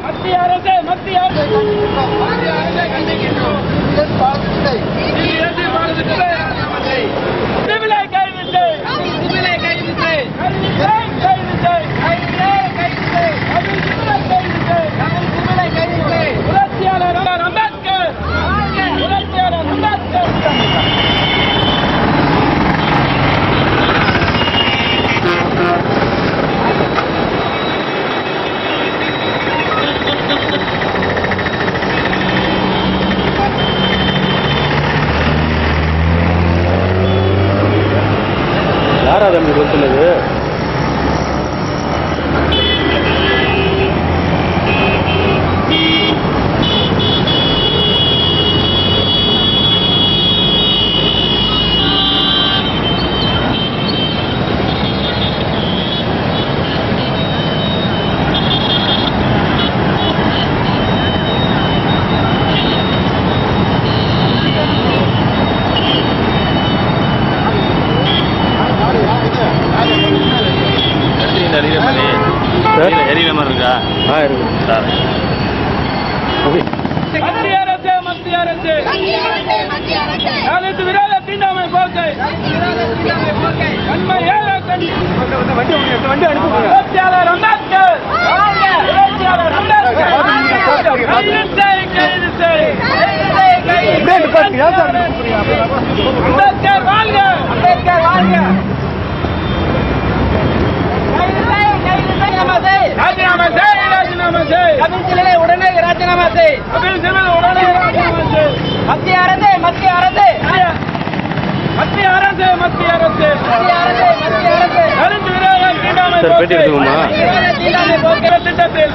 மத்திய அரசு சிவிலை கைது செய் புரட்சியாளர் அம்பேத்கர் யாரா தம்பி கொடுத்துள்ளது? எரியிற மாதிரி இருக்கா? இருக்கு சார். மத்திய அரசு தலித் விரோத தீண்டாமை போக்கை புரட்சியாளர் அம்பேத்கர் அம்பேத்கர் வாழ்க! அம்பேத்கர் வாழ்க! ராஜினாமா செய்! கபில் சிபலை உடனே ராஜினாமா செய்! மத்திய அரசு தலித் விரோத தீண்டாமை போக்கை திட்டத்தில்